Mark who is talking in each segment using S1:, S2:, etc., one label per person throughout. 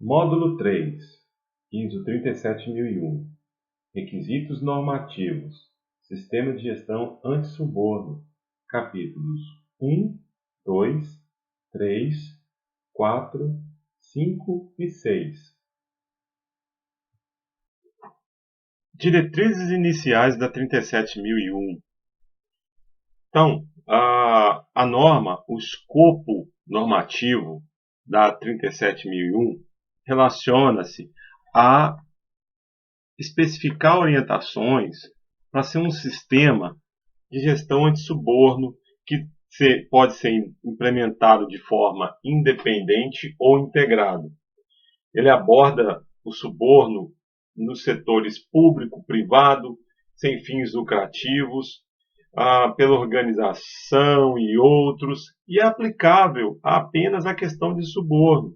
S1: Módulo 3, ISO 37001. Requisitos normativos. Sistema de gestão antissuborno. Capítulos 1, 2, 3, 4, 5 e 6. Diretrizes iniciais da 37001. Então, a norma, o escopo normativo da 37001 relaciona-se a especificar orientações para ser um sistema de gestão antissuborno que pode ser implementado de forma independente ou integrado. Ele aborda o suborno nos setores público, privado, sem fins lucrativos, pela organização e outros, e é aplicável apenas à questão de suborno.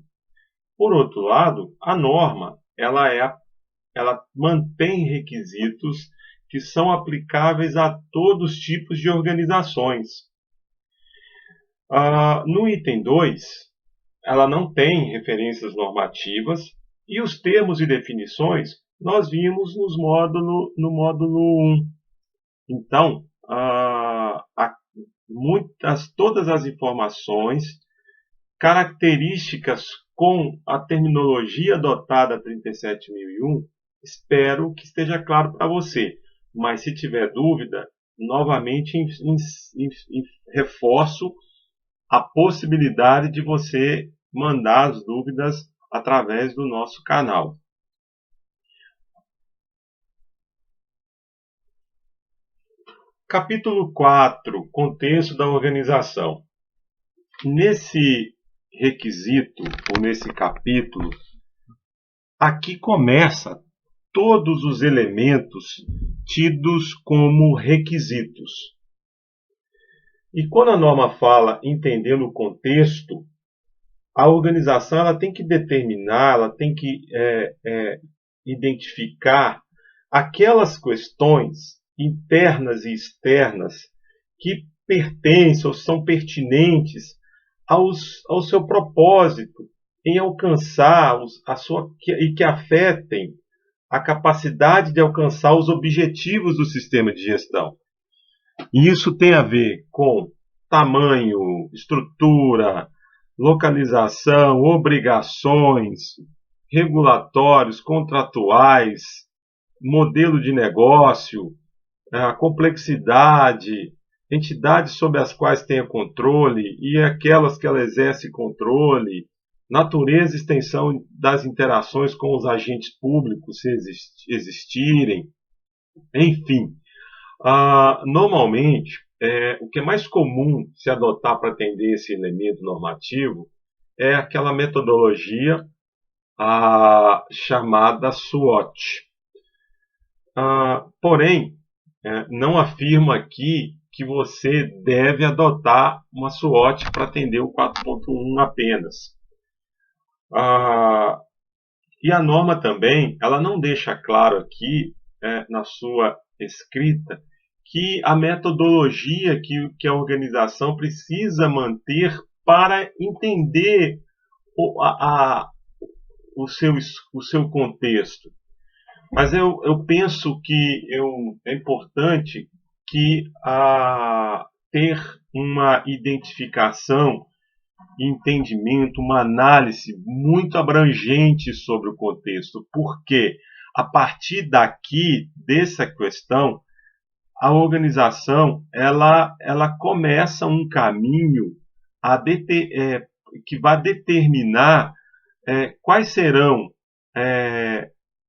S1: Por outro lado, a norma ela mantém requisitos que são aplicáveis a todos os tipos de organizações. No item 2, ela não tem referências normativas e os termos e definições nós vimos no módulo 1. Então, todas as informações, características com a terminologia adotada 37001, espero que esteja claro para você. Mas se tiver dúvida, novamente reforço a possibilidade de você mandar as dúvidas através do nosso canal. Capítulo 4, contexto da organização. Nesse requisito, ou nesse capítulo, aqui começa todos os elementos tidos como requisitos. E quando a norma fala entendendo o contexto, a organização ela tem que determinar, ela tem que identificar aquelas questões internas e externas que pertencem ou são pertinentes ao seu propósito em alcançar e que afetem a capacidade de alcançar os objetivos do sistema de gestão. E isso tem a ver com tamanho, estrutura, localização, obrigações, regulatórios, contratuais, modelo de negócio, a complexidade, entidades sobre as quais tenha controle e aquelas que ela exerce controle, natureza e extensão das interações com os agentes públicos, se existirem, enfim. Normalmente, o que é mais comum se adotar para atender esse elemento normativo é aquela metodologia chamada SWOT. Porém, não afirmo aqui que você deve adotar uma SWOT para atender o 4.1 apenas. E a norma também, ela não deixa claro aqui, na sua escrita, que a metodologia que a organização precisa manter para entender o seu contexto. Mas eu penso que é importante que ter uma identificação, entendimento, uma análise muito abrangente sobre o contexto, porque a partir daqui, dessa questão, a organização ela começa um caminho que vai determinar quais serão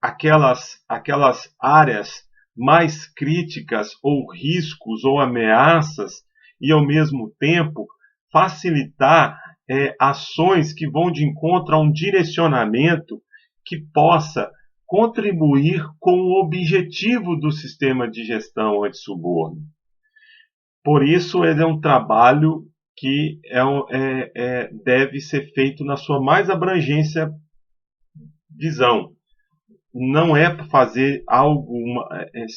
S1: aquelas áreas mais críticas ou riscos ou ameaças e, ao mesmo tempo, facilitar ações que vão de encontro a um direcionamento que possa contribuir com o objetivo do sistema de gestão antissuborno. Por isso, ele é um trabalho que deve ser feito na sua mais abrangência visão. Não é para fazer algo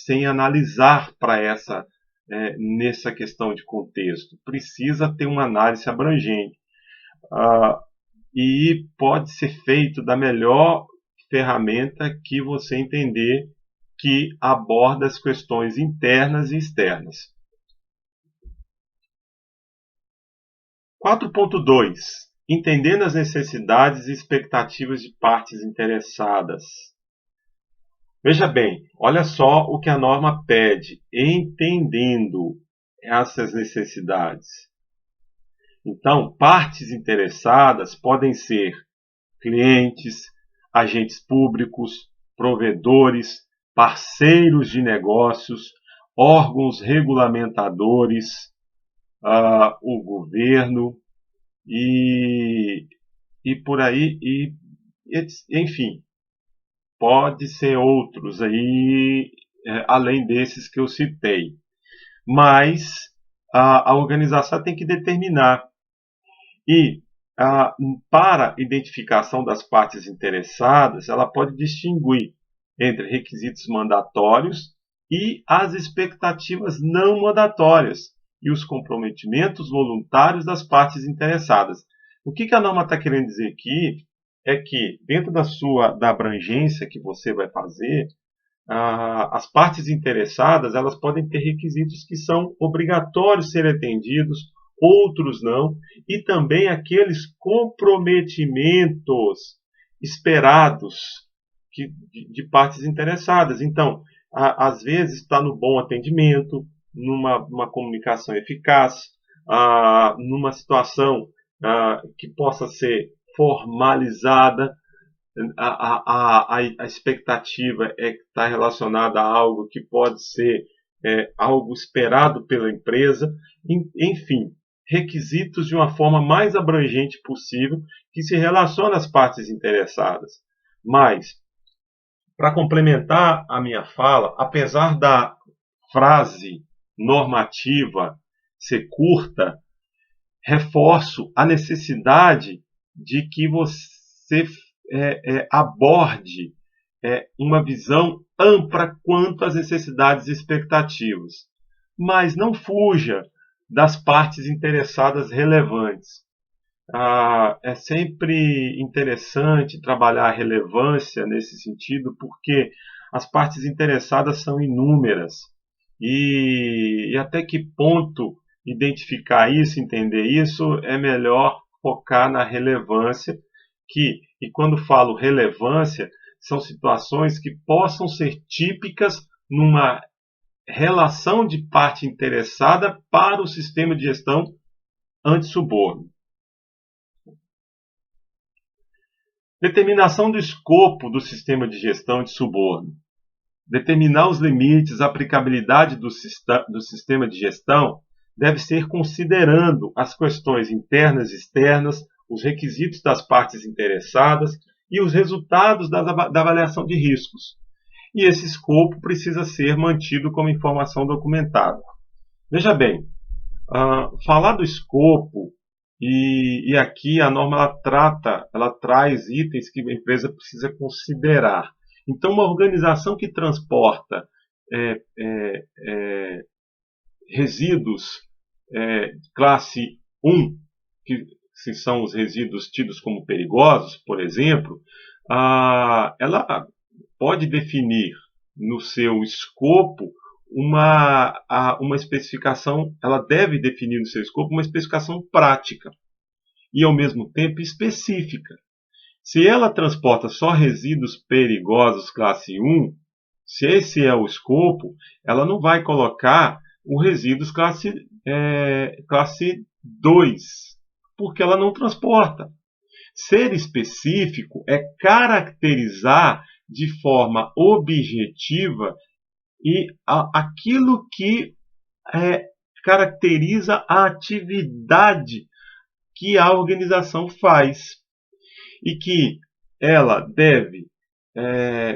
S1: sem analisar nessa questão de contexto. Precisa ter uma análise abrangente. e pode ser feito da melhor ferramenta que você entender, que aborda as questões internas e externas. 4.2. Entendendo as necessidades e expectativas de partes interessadas. Veja bem, olha só o que a norma pede, entendendo essas necessidades. Então, partes interessadas podem ser clientes, agentes públicos, provedores, parceiros de negócios, órgãos regulamentadores, o governo e por aí, enfim, pode ser outros aí, além desses que eu citei. Mas a organização tem que determinar. E para identificação das partes interessadas, ela pode distinguir entre requisitos mandatórios e as expectativas não mandatórias e os comprometimentos voluntários das partes interessadas. O que a norma está querendo dizer aqui é que, dentro da abrangência que você vai fazer, as partes interessadas elas podem ter requisitos que são obrigatórios serem atendidos, outros não, e também aqueles comprometimentos esperados de partes interessadas. Então, às vezes está no bom atendimento, numa comunicação eficaz, numa situação que possa ser formalizada. A expectativa está relacionada a algo que pode ser algo esperado pela empresa, enfim, requisitos de uma forma mais abrangente possível que se relaciona às partes interessadas. Mas, para complementar a minha fala, apesar da frase normativa ser curta, reforço a necessidade de que você aborde uma visão ampla quanto às necessidades e expectativas, mas não fuja das partes interessadas relevantes. É sempre interessante trabalhar a relevância nesse sentido, porque as partes interessadas são inúmeras e até que ponto identificar isso, entender isso, é melhor focar na relevância, e quando falo relevância, são situações que possam ser típicas numa relação de parte interessada para o sistema de gestão anti-suborno. Determinação do escopo do sistema de gestão anti-suborno. Determinar os limites, a aplicabilidade do sistema de gestão deve ser considerando as questões internas e externas, os requisitos das partes interessadas e os resultados da avaliação de riscos. E esse escopo precisa ser mantido como informação documentada. Veja bem, falar do escopo, e aqui a norma ela traz itens que a empresa precisa considerar. Então, uma organização que transporta resíduos classe 1, que são os resíduos tidos como perigosos, por exemplo, ela pode definir no seu escopo uma especificação, ela deve definir no seu escopo uma especificação prática e, ao mesmo tempo, específica. Se ela transporta só resíduos perigosos classe 1, se esse é o escopo, ela não vai colocar os resíduos classe 2, porque ela não transporta. Ser específico é caracterizar de forma objetiva e aquilo que caracteriza a atividade que a organização faz e que ela deve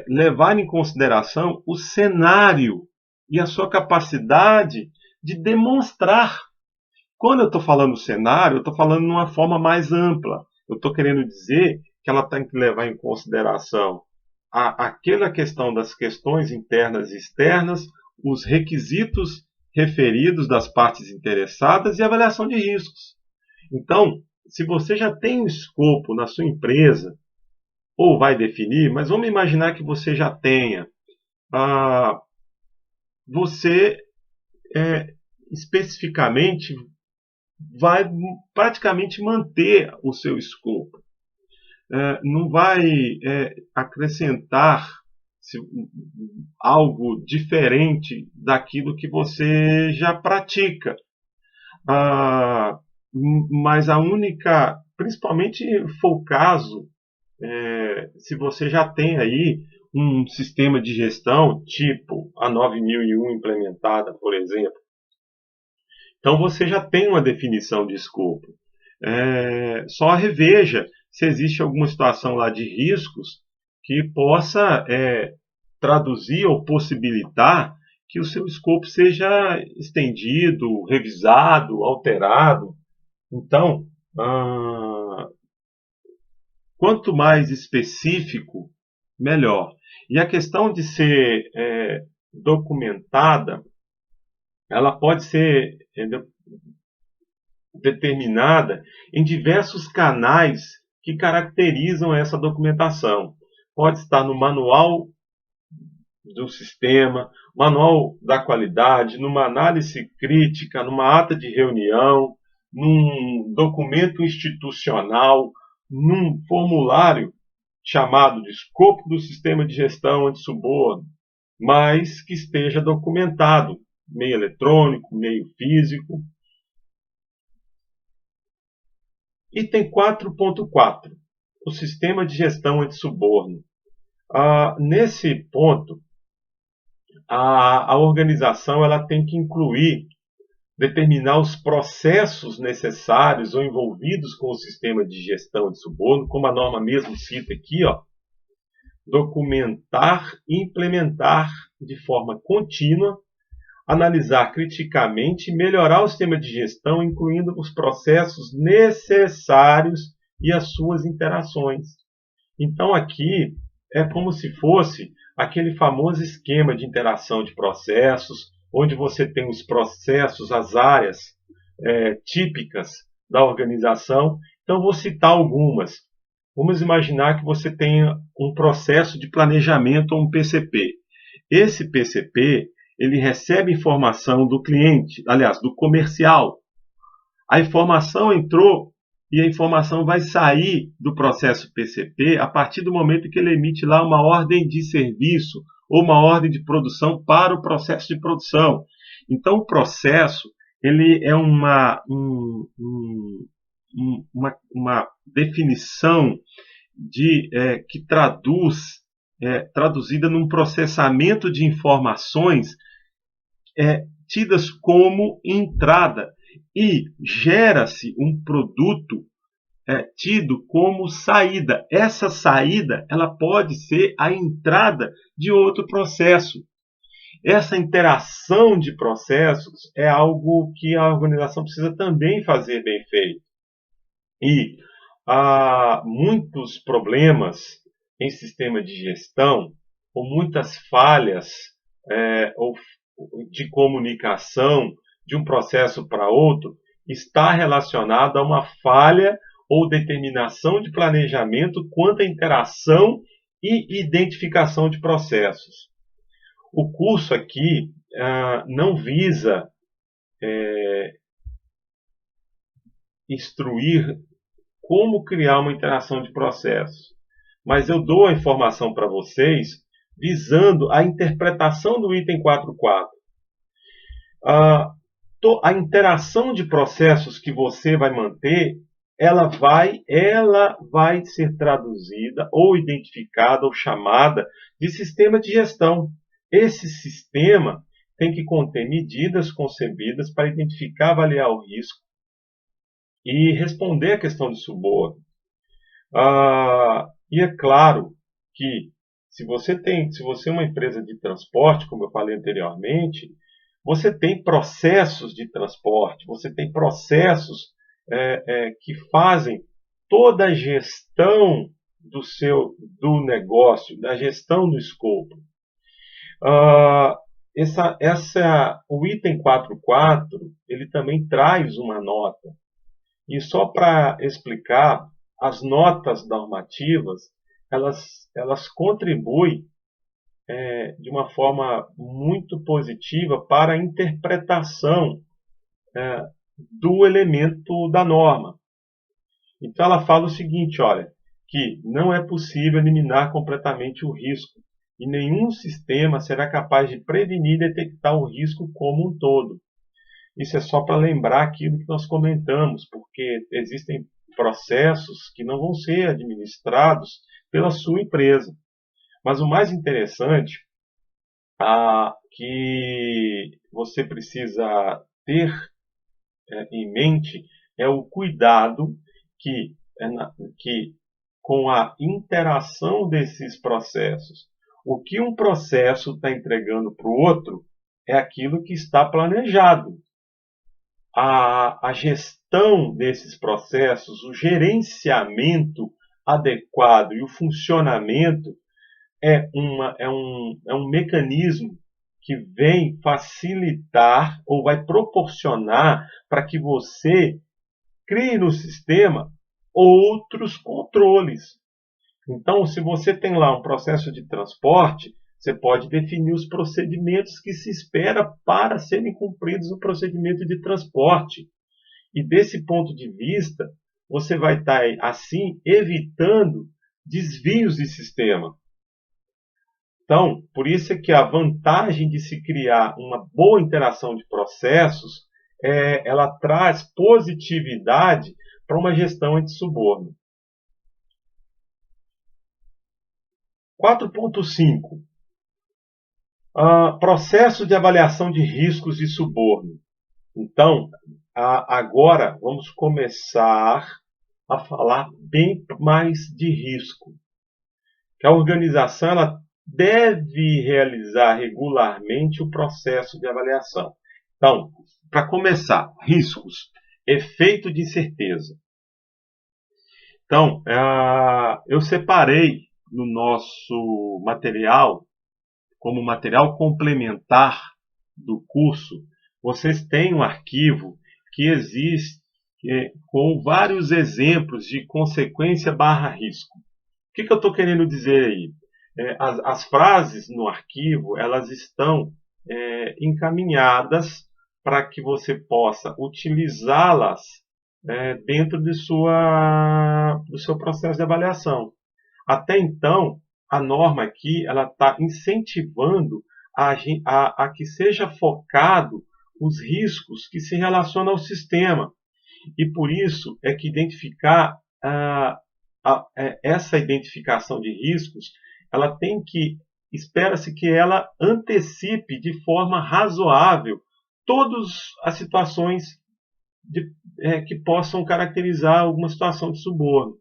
S1: levar em consideração o cenário e a sua capacidade de demonstrar. Quando eu estou falando cenário, eu estou falando de uma forma mais ampla. Eu estou querendo dizer que ela tem que levar em consideração aquela questão das questões internas e externas, os requisitos referidos das partes interessadas e a avaliação de riscos. Então, se você já tem um escopo na sua empresa, ou vai definir, mas vamos imaginar que você já tenha, você especificamente vai praticamente manter o seu escopo. Não vai acrescentar algo diferente daquilo que você já pratica. Mas a única, principalmente se for o caso, se você já tem aí um sistema de gestão tipo a 9001 implementada, por exemplo, então você já tem uma definição de escopo. Só reveja se existe alguma situação lá de riscos que possa traduzir ou possibilitar que o seu escopo seja estendido, revisado, alterado. Então, quanto mais específico, melhor. E a questão de ser documentada, ela pode ser determinada em diversos canais que caracterizam essa documentação. Pode estar no manual do sistema, manual da qualidade, numa análise crítica, numa ata de reunião, num documento institucional, num formulário chamado de escopo do sistema de gestão antissuborno, mas que esteja documentado, meio eletrônico, meio físico. Item 4.4, o sistema de gestão antissuborno. Nesse ponto, a organização ela tem que incluir, determinar os processos necessários ou envolvidos com o sistema de gestão de suborno, como a norma mesmo cita aqui, documentar e implementar de forma contínua, analisar criticamente e melhorar o sistema de gestão, incluindo os processos necessários e as suas interações. Então aqui é como se fosse aquele famoso esquema de interação de processos, onde você tem os processos, as áreas típicas da organização. Então vou citar algumas. Vamos imaginar que você tenha um processo de planejamento ou um PCP. Esse PCP, ele recebe informação do cliente, aliás, do comercial. A informação entrou e a informação vai sair do processo PCP a partir do momento que ele emite lá uma ordem de serviço ou uma ordem de produção para o processo de produção. Então, o processo ele é uma definição que traduzida num processamento de informações tidas como entrada, e gera-se um produto tido como saída. Essa saída ela pode ser a entrada de outro processo. Essa interação de processos é algo que a organização precisa também fazer bem feito. E há muitos problemas em sistema de gestão, ou muitas falhas ou de comunicação de um processo para outro, está relacionado a uma falha ou determinação de planejamento quanto à interação e identificação de processos. O curso aqui não visa instruir como criar uma interação de processos, mas eu dou a informação para vocês visando a interpretação do item 4.4. A interação de processos que você vai manter, ela vai ser traduzida ou identificada ou chamada de sistema de gestão. Esse sistema tem que conter medidas concebidas para identificar, avaliar o risco e responder à questão de suborno. E é claro que se você é uma empresa de transporte, como eu falei anteriormente, você tem processos de transporte, você tem processos que fazem toda a gestão do negócio, da gestão do escopo. O item 4.4, ele também traz uma nota. E só para explicar, as notas normativas, elas contribuem de uma forma muito positiva para a interpretação do elemento da norma. Então ela fala o seguinte, olha, que não é possível eliminar completamente o risco e nenhum sistema será capaz de prevenir e detectar o risco como um todo. Isso é só para lembrar aquilo que nós comentamos, porque existem processos que não vão ser administrados pela sua empresa. Mas o mais interessante que você precisa ter em mente é o cuidado que com a interação desses processos. O que um processo está entregando para o outro é aquilo que está planejado. A gestão desses processos, o gerenciamento adequado e o funcionamento é um mecanismo que vem facilitar ou vai proporcionar para que você crie no sistema outros controles. Então, se você tem lá um processo de transporte, você pode definir os procedimentos que se espera para serem cumpridos no procedimento de transporte. E desse ponto de vista, você vai estar, assim, evitando desvios de sistema. Então, por isso é que a vantagem de se criar uma boa interação de processos, ela traz positividade para uma gestão entre suborno. 4.5. Processo de avaliação de riscos de suborno. Então, agora vamos começar a falar bem mais de risco. Que a organização ela deve realizar regularmente o processo de avaliação. Então, para começar, riscos, efeito de incerteza. Então, eu separei no nosso material, como material complementar do curso, vocês têm um arquivo que existe com vários exemplos de consequência / risco. O que eu estou querendo dizer aí? As frases no arquivo elas estão encaminhadas para que você possa utilizá-las dentro do seu processo de avaliação. Até então, a norma aqui ela está incentivando a que seja focado os riscos que se relacionam ao sistema. E por isso é que identificar essa identificação de riscos, ela tem que, espera-se que ela antecipe de forma razoável todas as situações que possam caracterizar alguma situação de suborno.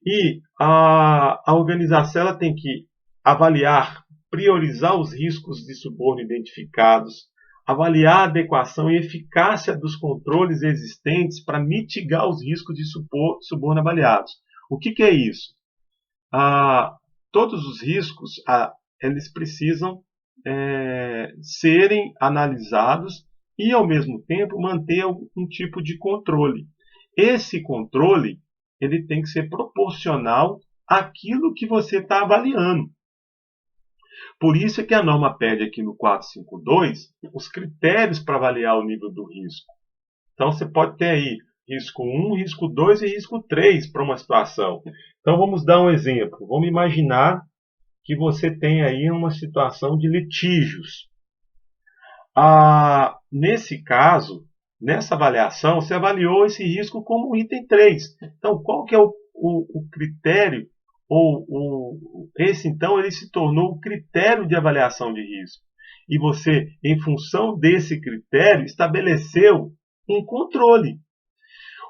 S1: E a organização ela tem que avaliar, priorizar os riscos de suborno identificados, avaliar a adequação e eficácia dos controles existentes para mitigar os riscos de suborno avaliados. O que é isso? Todos os riscos eles precisam serem analisados e, ao mesmo tempo, manter algum tipo de controle. Esse controle ele tem que ser proporcional àquilo que você está avaliando. Por isso é que a norma pede aqui no 452 os critérios para avaliar o nível do risco. Então você pode ter aí risco 1, risco 2 e risco 3 para uma situação. Então vamos dar um exemplo. Vamos imaginar que você tem aí uma situação de litígios. Nesse caso, nessa avaliação, você avaliou esse risco como item 3. Então, qual que é o critério? Esse, então, ele se tornou o critério de avaliação de risco. E você, em função desse critério, estabeleceu um controle.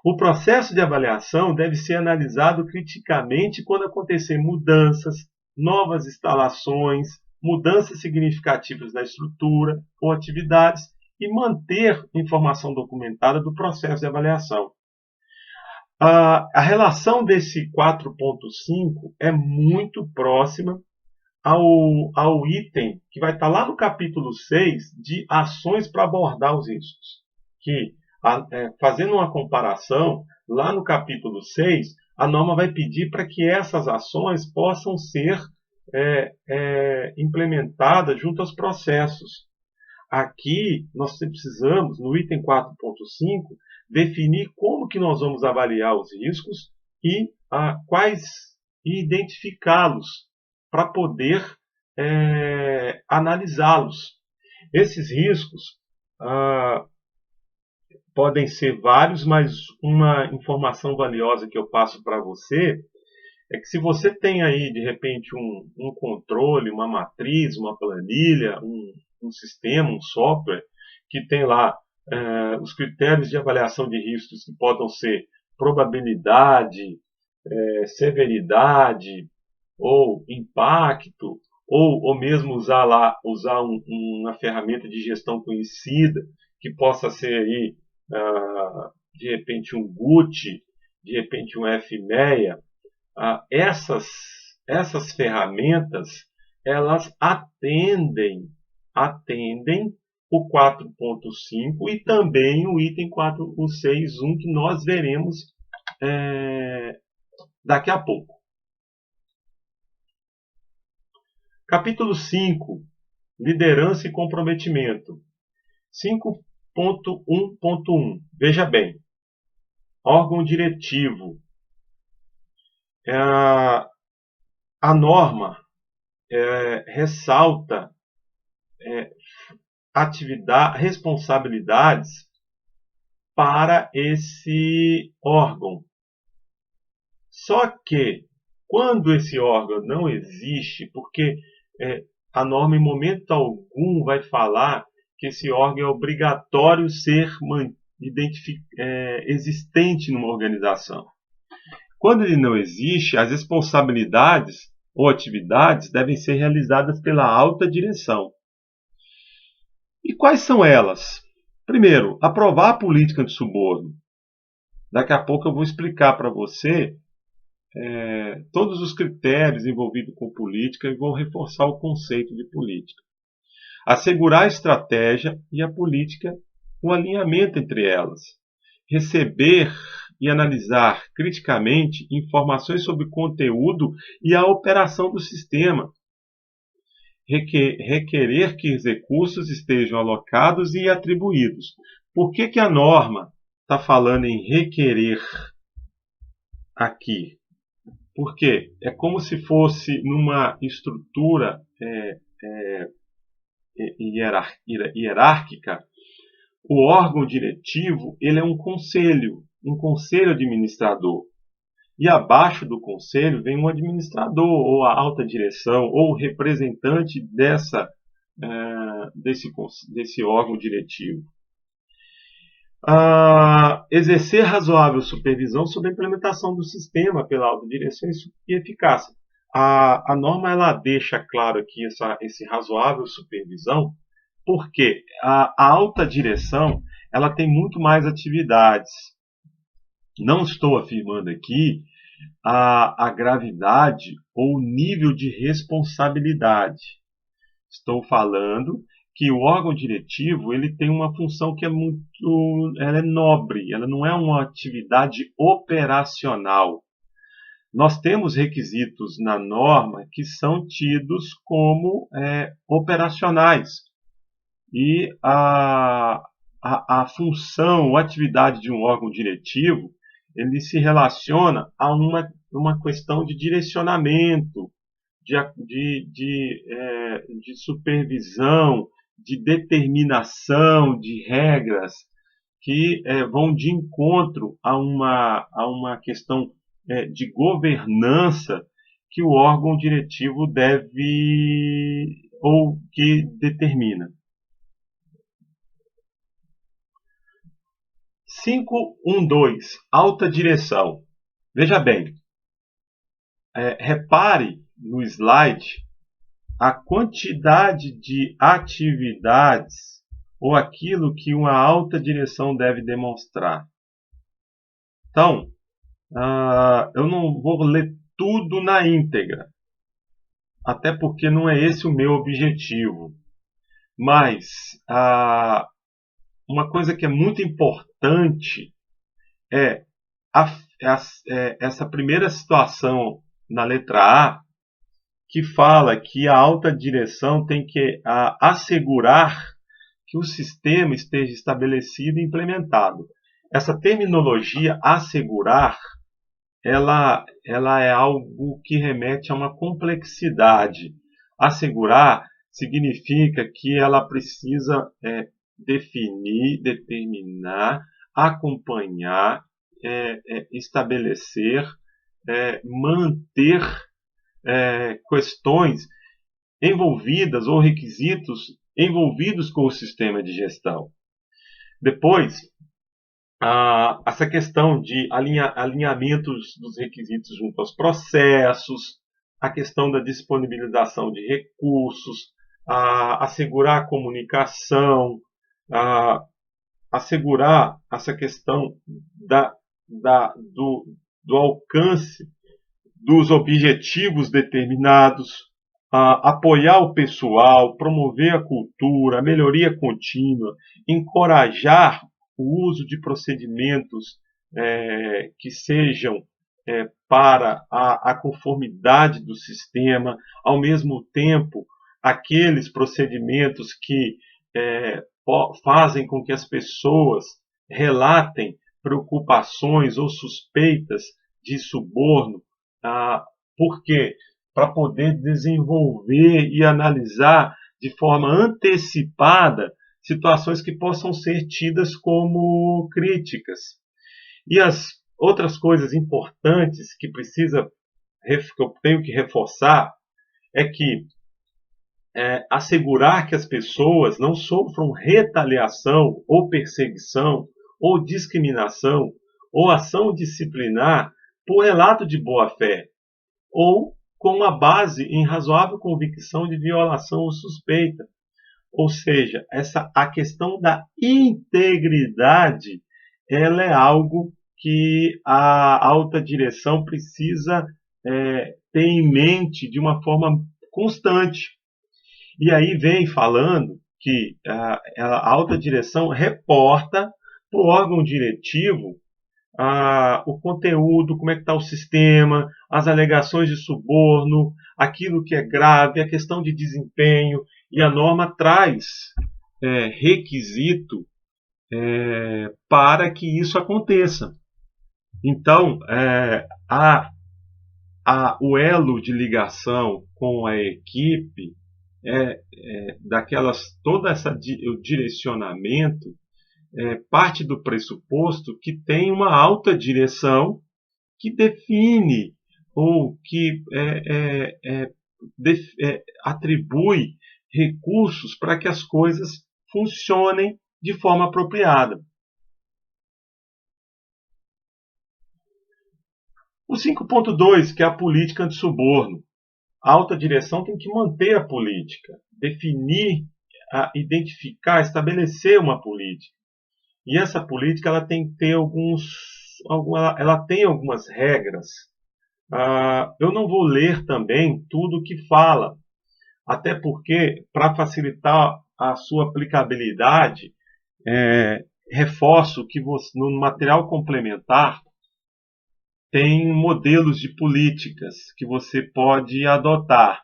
S1: O processo de avaliação deve ser analisado criticamente quando acontecer mudanças, novas instalações, mudanças significativas na estrutura ou atividades e manter informação documentada do processo de avaliação. A relação desse 4.5 é muito próxima ao item que vai estar lá no capítulo 6 de ações para abordar os riscos. Que fazendo uma comparação, lá no capítulo 6, a norma vai pedir para que essas ações possam ser implementadas junto aos processos. Aqui nós precisamos, no item 4.5, definir como que nós vamos avaliar os riscos e identificá-los para poder analisá-los. Esses riscos podem ser vários, mas uma informação valiosa que eu passo para você é que se você tem aí, de repente, um controle, uma matriz, uma planilha, um sistema, um software, que tem lá os critérios de avaliação de riscos que podem ser probabilidade, severidade ou impacto, ou mesmo usar uma ferramenta de gestão conhecida, que possa ser aí, de repente, um GUT, de repente, um FMEA. Essas ferramentas, elas atendem o 4.5 e também o item 4.6.1 que nós veremos daqui a pouco. Capítulo 5, liderança e comprometimento. 5.1.1. Veja bem, órgão diretivo. A norma ressalta responsabilidades para esse órgão. Só que, quando esse órgão não existe, porque a norma em momento algum vai falar que esse órgão é obrigatório ser existente numa organização. Quando ele não existe, as responsabilidades ou atividades devem ser realizadas pela alta direção. E quais são elas? Primeiro, aprovar a política de suborno. Daqui a pouco eu vou explicar para você todos os critérios envolvidos com política e vou reforçar o conceito de política. Assegurar a estratégia e a política, o alinhamento entre elas. Receber e analisar criticamente informações sobre o conteúdo e a operação do sistema. Requerer que os recursos estejam alocados e atribuídos. Por que a norma está falando em requerer aqui? Porque é como se fosse numa estrutura hierárquica. O órgão diretivo, ele é um conselho administrador. E abaixo do conselho vem um administrador, ou a alta direção, ou o representante desse órgão diretivo. Exercer razoável supervisão sobre a implementação do sistema pela alta direção e eficácia. A norma ela deixa claro aqui esse razoável supervisão, porque a alta direção ela tem muito mais atividades. Não estou afirmando aqui a gravidade ou o nível de responsabilidade. Estou falando que o órgão diretivo ele tem uma função que ela é nobre, ela não é uma atividade operacional. Nós temos requisitos na norma que são tidos como operacionais. E a função, a atividade de um órgão diretivo, ele se relaciona a uma questão de direcionamento, de supervisão, de determinação de regras que vão de encontro a uma questão de governança que o órgão diretivo deve ou que determina. 5.1.2. Alta direção. Veja bem, repare no slide a quantidade de atividades ou aquilo que uma alta direção deve demonstrar. Então, eu não vou ler tudo na íntegra, até porque não é esse o meu objetivo. Mas uma coisa que é muito importante é, essa primeira situação na letra A, que fala que a alta direção tem que assegurar que o sistema esteja estabelecido e implementado. Essa terminologia assegurar, ela é algo que remete a uma complexidade. Assegurar significa que ela precisa definir, determinar, acompanhar, estabelecer, manter questões envolvidas ou requisitos envolvidos com o sistema de gestão. Depois, essa questão de alinhamentos dos requisitos junto aos processos, a questão da disponibilização de recursos, assegurar a comunicação, assegurar essa questão do alcance dos objetivos determinados, apoiar o pessoal, promover a cultura, a melhoria contínua, encorajar o uso de procedimentos que sejam para a conformidade do sistema, ao mesmo tempo, aqueles procedimentos que fazem com que as pessoas relatem preocupações ou suspeitas de suborno. Por quê? Para poder desenvolver e analisar de forma antecipada situações que possam ser tidas como críticas. E as outras coisas importantes que eu tenho que reforçar é que assegurar que as pessoas não sofram retaliação ou perseguição ou discriminação ou ação disciplinar por relato de boa-fé ou com uma base em razoável convicção de violação ou suspeita. Ou seja, a questão da integridade, ela é algo que a alta direção precisa ter em mente de uma forma constante. E aí vem falando que a alta direção reporta para o órgão diretivo o conteúdo, como é que está o sistema, as alegações de suborno, aquilo que é grave, a questão de desempenho, e a norma traz requisito para que isso aconteça. Então, o elo de ligação com a equipe, todo o direcionamento, parte do pressuposto que tem uma alta direção que define ou que atribui recursos para que as coisas funcionem de forma apropriada. O 5.2, que é a política antissuborno. A alta direção tem que manter a política, definir, identificar, estabelecer uma política. E essa política ela tem que ter ela tem algumas regras. Eu não vou ler também tudo que fala, até porque, para facilitar a sua aplicabilidade, reforço que no material complementar tem modelos de políticas que você pode adotar.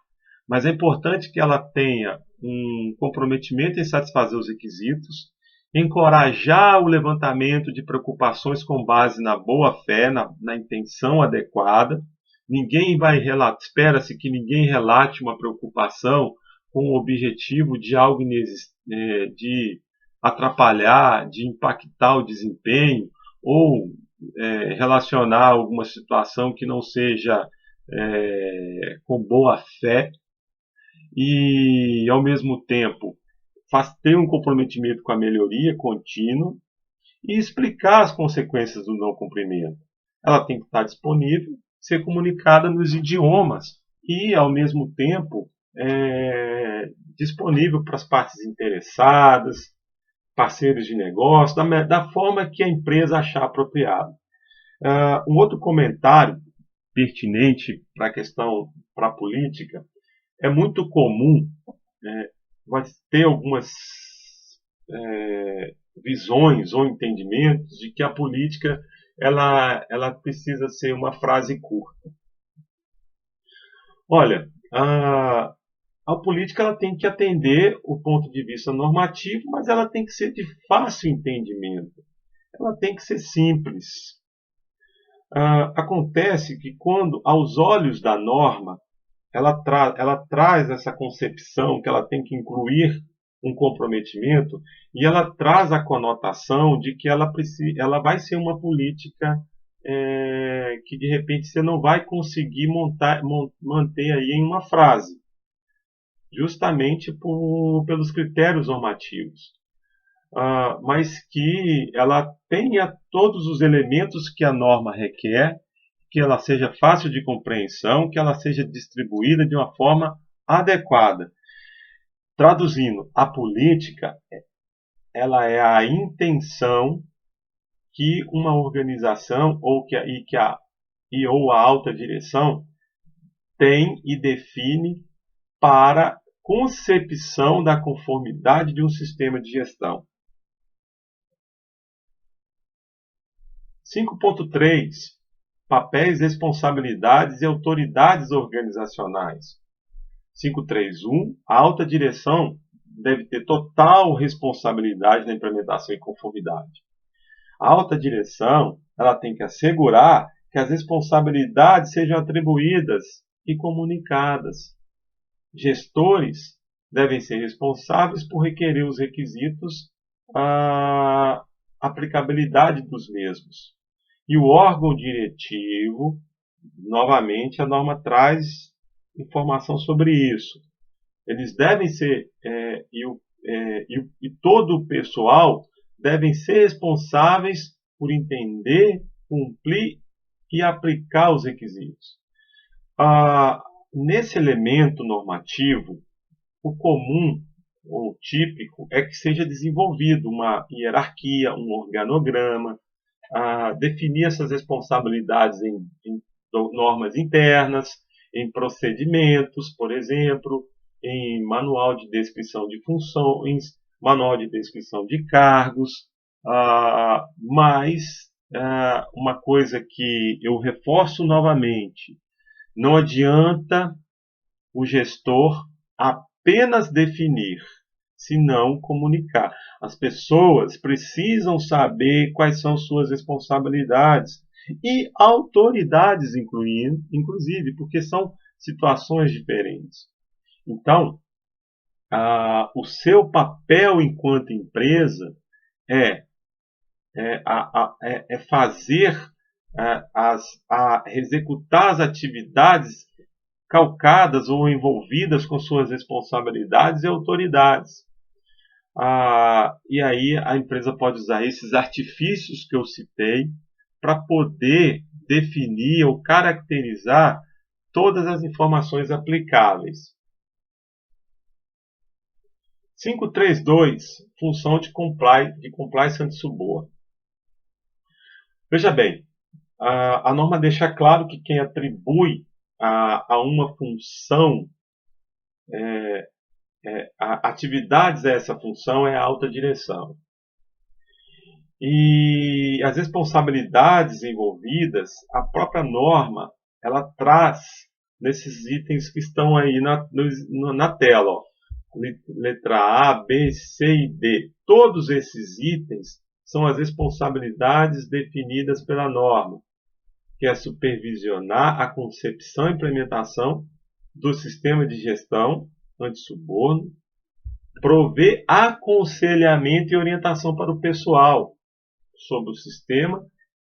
S1: Mas é importante que ela tenha um comprometimento em satisfazer os requisitos, encorajar o levantamento de preocupações com base na boa-fé, na intenção adequada. Espera-se que ninguém relate uma preocupação com o objetivo de algo de atrapalhar, de impactar o desempenho ou relacionar alguma situação que não seja com boa-fé. E, ao mesmo tempo, ter um comprometimento com a melhoria contínua e explicar as consequências do não cumprimento. Ela tem que estar disponível, ser comunicada nos idiomas e, ao mesmo tempo, disponível para as partes interessadas, parceiros de negócio, da forma que a empresa achar apropriado. Um outro comentário pertinente para a questão, para a política, é muito comum vai ter visões ou entendimentos de que a política ela precisa ser uma frase curta. Olha, a política ela tem que atender o ponto de vista normativo, mas ela tem que ser de fácil entendimento. Ela tem que ser simples. Acontece que quando, aos olhos da norma, ela traz essa concepção que ela tem que incluir um comprometimento e ela traz a conotação de que ela vai ser uma política que de repente você não vai conseguir manter aí em uma frase, justamente pelos critérios normativos. Mas que ela tenha todos os elementos que a norma requer, que ela seja fácil de compreensão, que ela seja distribuída de uma forma adequada. Traduzindo, a política ela é a intenção que uma organização ou a alta direção tem e define para concepção da conformidade de um sistema de gestão. 5.3 Papéis, responsabilidades e autoridades organizacionais. 5.3.1 A alta direção deve ter total responsabilidade na implementação e conformidade. A alta direção ela tem que assegurar que as responsabilidades sejam atribuídas e comunicadas. Gestores devem ser responsáveis por requerer os requisitos, a aplicabilidade dos mesmos. E o órgão diretivo, novamente, a norma traz informação sobre isso. Eles devem ser, e todo o pessoal devem ser responsáveis por entender, cumprir e aplicar os requisitos. Nesse elemento normativo, o comum ou típico é que seja desenvolvido uma hierarquia, um organograma, definir essas responsabilidades em normas internas, em procedimentos, por exemplo, em manual de descrição de funções, manual de descrição de cargos, mas uma coisa que eu reforço novamente, não adianta o gestor apenas definir, se não comunicar. As pessoas precisam saber quais são suas responsabilidades e autoridades, inclusive, porque são situações diferentes. Então, o seu papel enquanto empresa é fazer, executar as atividades calcadas ou envolvidas com suas responsabilidades e autoridades. E aí a empresa pode usar esses artifícios que eu citei para poder definir ou caracterizar todas as informações aplicáveis. 5.3.2 Função de compliance anti-suborno. Veja bem, a norma deixa claro que quem atribui a uma função atividades a essa função é a alta direção. E as responsabilidades envolvidas, a própria norma, ela traz nesses itens que estão aí na tela. Ó. Letra A, B, C e D. Todos esses itens são as responsabilidades definidas pela norma, que é supervisionar a concepção e implementação do sistema de gestão anti-suborno, prover aconselhamento e orientação para o pessoal sobre o sistema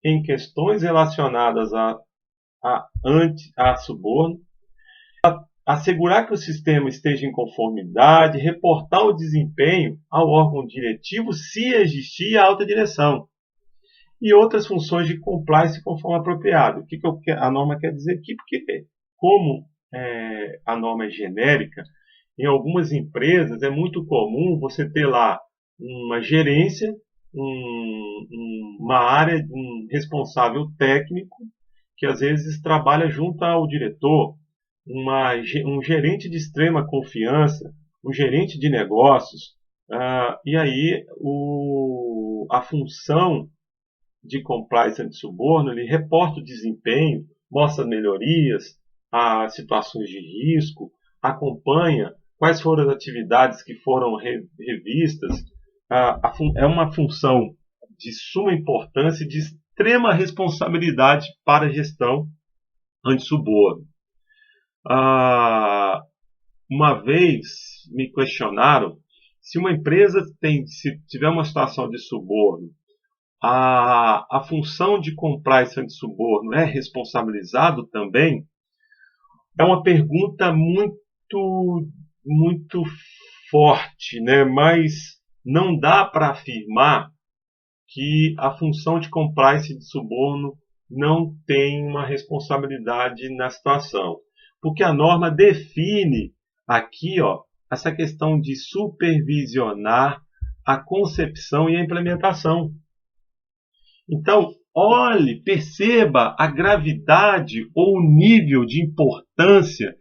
S1: em questões relacionadas a suborno, assegurar que o sistema esteja em conformidade, reportar o desempenho ao órgão diretivo se existir a alta direção e outras funções de compliance conforme apropriado. O que a norma quer dizer aqui? Porque como a norma é genérica, em algumas empresas é muito comum você ter lá uma gerência, uma área, um responsável técnico, que às vezes trabalha junto ao diretor, um gerente de extrema confiança, um gerente de negócios, E aí a função de compliance anti-suborno, ele reporta o desempenho, mostra melhorias, as situações de risco, acompanha quais foram as atividades que foram revistas. É uma função de suma importância e de extrema responsabilidade para a gestão anti-suborno. Uma vez me questionaram se uma empresa se tiver uma situação de suborno, a função de compliance anti-suborno é responsabilizado também? É uma pergunta muito forte, né? Mas não dá para afirmar que a função de compliance de suborno não tem uma responsabilidade na situação. Porque a norma define aqui, essa questão de supervisionar a concepção e a implementação. Então, olhe, perceba a gravidade ou o nível de importância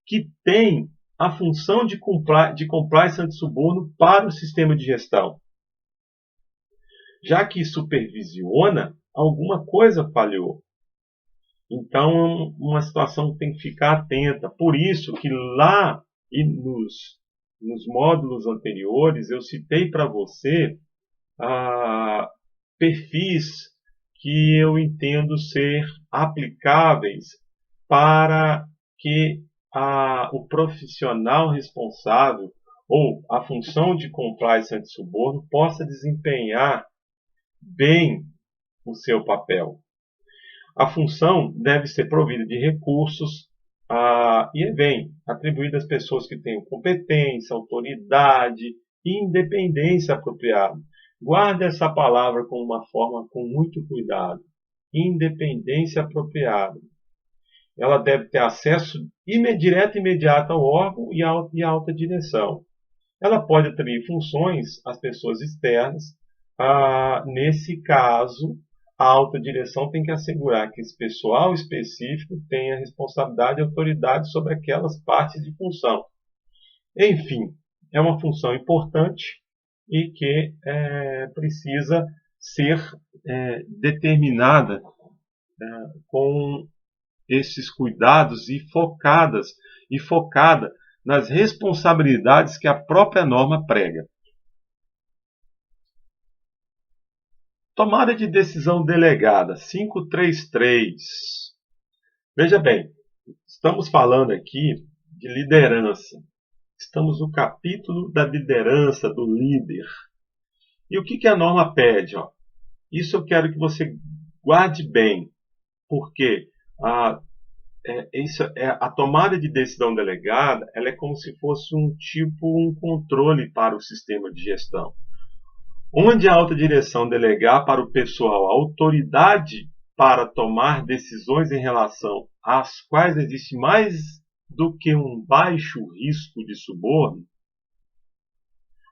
S1: que tem a função de compliance anti-suborno para o sistema de gestão. Já que supervisiona, alguma coisa falhou. Então, uma situação que tem que ficar atenta. Por isso que lá e nos módulos anteriores eu citei para você perfis que eu entendo ser aplicáveis para que o profissional responsável ou a função de compliance anti-suborno possa desempenhar bem o seu papel. A função deve ser provida de recursos e bem atribuída às pessoas que tenham competência, autoridade e independência apropriada. Guarde essa palavra com uma forma com muito cuidado. Independência apropriada. Ela deve ter acesso direto e imediato ao órgão e à alta direção. Ela pode atribuir funções às pessoas externas. Nesse caso, a alta direção tem que assegurar que esse pessoal específico tenha responsabilidade e autoridade sobre aquelas partes de função. Enfim, é uma função importante e que precisa ser determinada com esses cuidados e focada nas responsabilidades que a própria norma prega. Tomada de decisão delegada, 533. Veja bem, estamos falando aqui de liderança. Estamos no capítulo da liderança, do líder. E o que a norma pede? Isso eu quero que você guarde bem, porque a tomada de decisão delegada ela é como se fosse um controle para o sistema de gestão. Onde a alta direção delegar para o pessoal a autoridade para tomar decisões em relação às quais existe mais do que um baixo risco de suborno,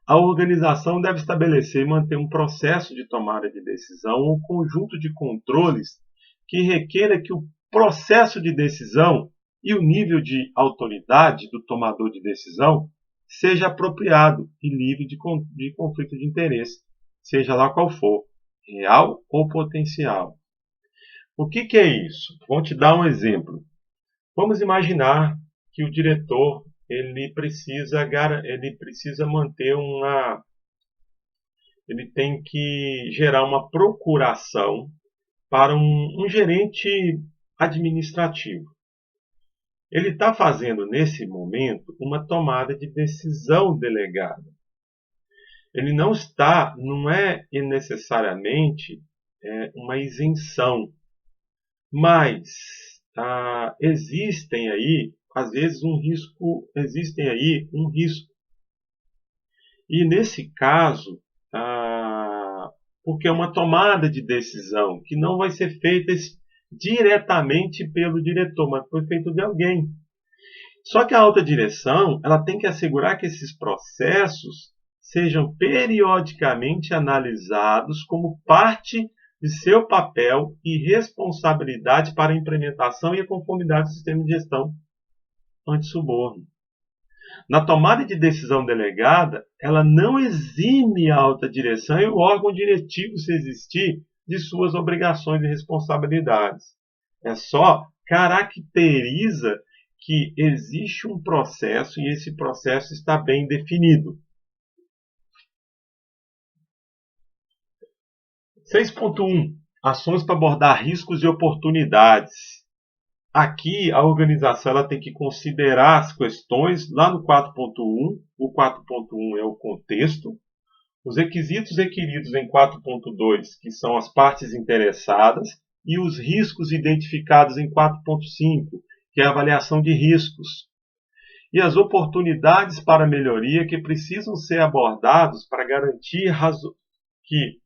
S1: a organização deve estabelecer e manter um processo de tomada de decisão ou conjunto de controles que requeira que o processo de decisão e o nível de autoridade do tomador de decisão seja apropriado e livre de conflito de interesse, seja lá qual for, real ou potencial. O que é isso? Vou te dar um exemplo. Vamos imaginar que o diretor ele precisa manter ele tem que gerar uma procuração para um gerente administrativo. Ele está fazendo nesse momento uma tomada de decisão delegada. Ele não é necessariamente uma isenção, mas existem aí, às vezes, um risco. E nesse caso, porque é uma tomada de decisão que não vai ser feita diretamente pelo diretor, mas foi feito de alguém. Só que a alta direção ela tem que assegurar que esses processos sejam periodicamente analisados como parte de seu papel e responsabilidade para a implementação e a conformidade do sistema de gestão anti-suborno. Na tomada de decisão delegada, ela não exime a alta direção e o órgão diretivo, se existir, de suas obrigações e responsabilidades. É só caracteriza que existe um processo e esse processo está bem definido. 6.1. Ações para abordar riscos e oportunidades. Aqui a organização ela tem que considerar as questões lá no 4.1. O 4.1 é o contexto. Os requisitos requeridos em 4.2, que são as partes interessadas, e os riscos identificados em 4.5, que é a avaliação de riscos. E as oportunidades para melhoria que precisam ser abordados para garantir que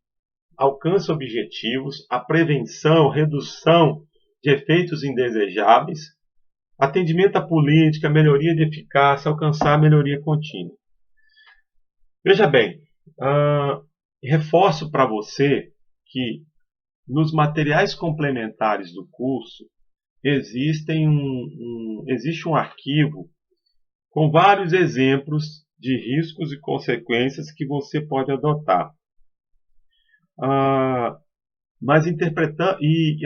S1: alcance objetivos, a prevenção, redução de efeitos indesejáveis, atendimento à política, melhoria de eficácia, alcançar a melhoria contínua. Veja bem, reforço para você que nos materiais complementares do curso existe um arquivo com vários exemplos de riscos e consequências que você pode adotar. Mas interpretando e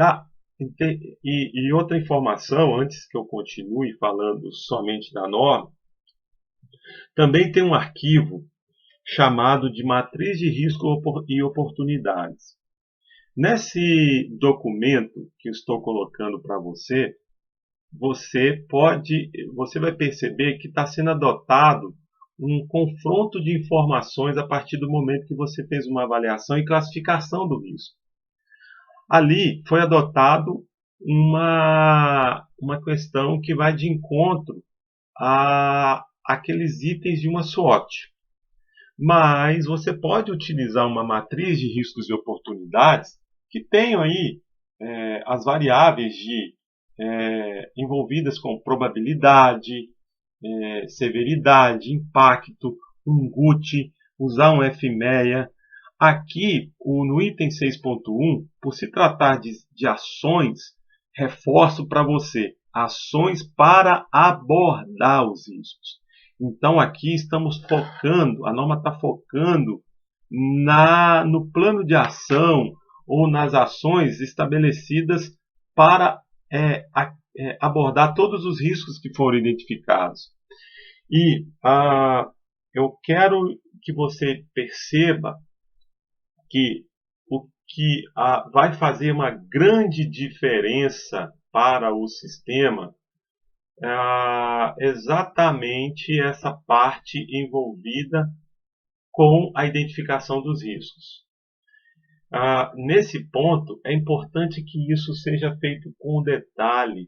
S1: outra informação, antes que eu continue falando somente da norma, também tem um arquivo chamado de Matriz de Risco e Oportunidades. Nesse documento que eu estou colocando para você, você vai perceber que está sendo adotado um confronto de informações a partir do momento que você fez uma avaliação e classificação do risco. Ali foi adotado uma questão que vai de encontro àqueles itens de uma SWOT. Mas você pode utilizar uma matriz de riscos e oportunidades que tenham aí as variáveis envolvidas com probabilidade, severidade, impacto, um GUT, usar um FMEA. Aqui, no item 6.1, por se tratar de ações, reforço para você, ações para abordar os riscos. Então, aqui estamos focando, a norma está focando no plano de ação ou nas ações estabelecidas para abordar todos os riscos que foram identificados. E eu quero que você perceba que o que vai fazer uma grande diferença para o sistema é exatamente essa parte envolvida com a identificação dos riscos. Nesse ponto, é importante que isso seja feito com detalhe.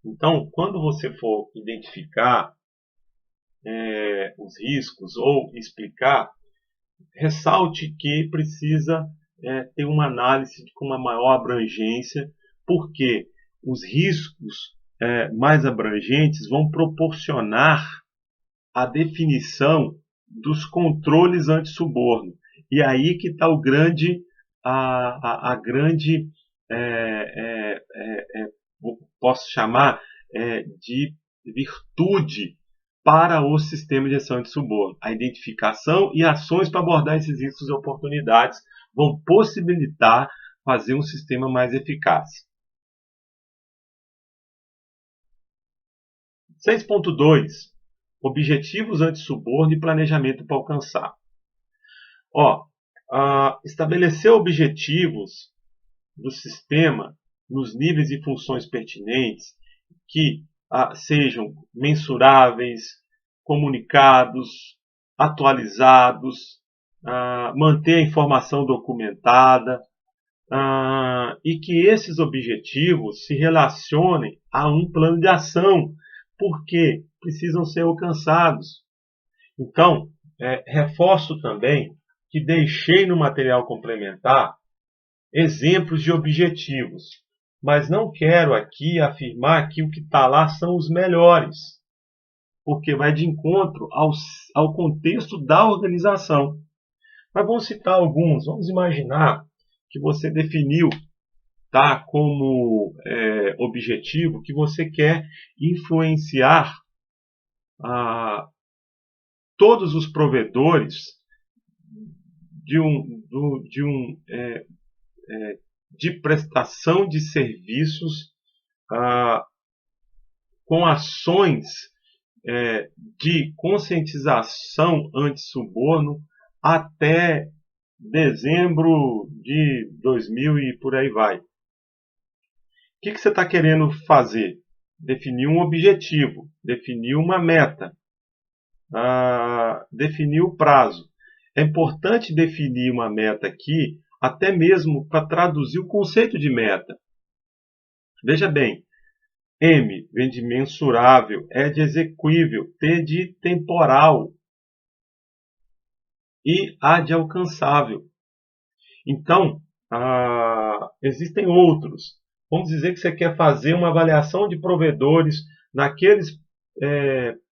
S1: Então, quando você for identificar os riscos ou explicar, ressalte que precisa ter uma análise com uma maior abrangência, porque os riscos mais abrangentes vão proporcionar a definição dos controles anti-suborno. E aí que está a grande, posso chamar de virtude para o sistema de gestão de suborno. A identificação e ações para abordar esses riscos e oportunidades vão possibilitar fazer um sistema mais eficaz. 6.2. Objetivos anti-suborno e planejamento para alcançar. Estabelecer objetivos do sistema nos níveis e funções pertinentes que sejam mensuráveis, comunicados, atualizados, manter a informação documentada e que esses objetivos se relacionem a um plano de ação, porque precisam ser alcançados. Então, reforço também que deixei no material complementar exemplos de objetivos, mas não quero aqui afirmar que o que está lá são os melhores, porque vai de encontro ao contexto da organização. Mas vamos citar alguns. Vamos imaginar que você definiu como objetivo que você quer influenciar todos os provedores de, um, do, de, um, de prestação de serviços com ações de conscientização anti-suborno até dezembro de 2000 e por aí vai. O que você está querendo fazer? Definir um objetivo, definir uma meta, definir o prazo. É importante definir uma meta aqui, até mesmo para traduzir o conceito de meta. Veja bem, M vem de mensurável, E de execuível, T de temporal e A de alcançável. Então, existem outros. Vamos dizer que você quer fazer uma avaliação de provedores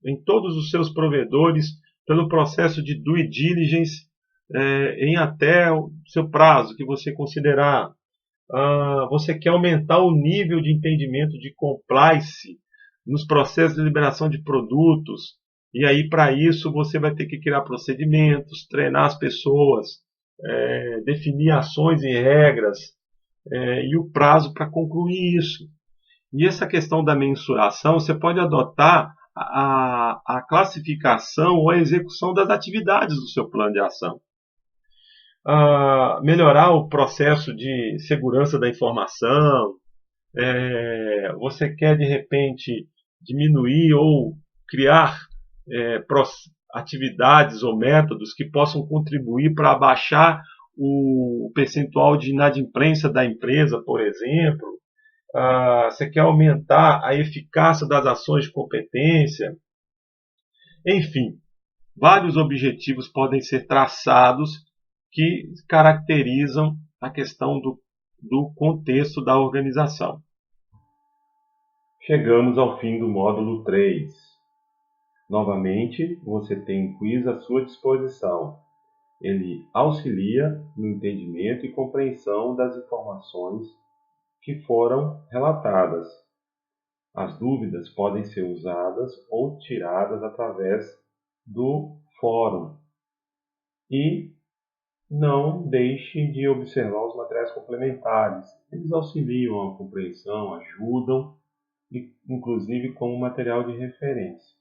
S1: em todos os seus provedores pelo processo de due diligence em até o seu prazo que você considerar. Você quer aumentar o nível de entendimento de compliance nos processos de liberação de produtos, e aí para isso você vai ter que criar procedimentos, treinar as pessoas, definir ações e regras, e o prazo para concluir isso. E essa questão da mensuração, você pode adotar a classificação ou a execução das atividades do seu plano de ação. Melhorar o processo de segurança da informação, você quer de repente diminuir ou criar atividades ou métodos que possam contribuir para abaixar o percentual de inadimplência da empresa, por exemplo. Você quer aumentar a eficácia das ações de competência. Enfim, vários objetivos podem ser traçados que caracterizam a questão do contexto da organização. Chegamos ao fim do módulo 3. Novamente, você tem um quiz à sua disposição. Ele auxilia no entendimento e compreensão das informações que foram relatadas. As dúvidas podem ser usadas ou tiradas através do fórum. E não deixe de observar os materiais complementares. Eles auxiliam a compreensão, ajudam, inclusive como material de referência.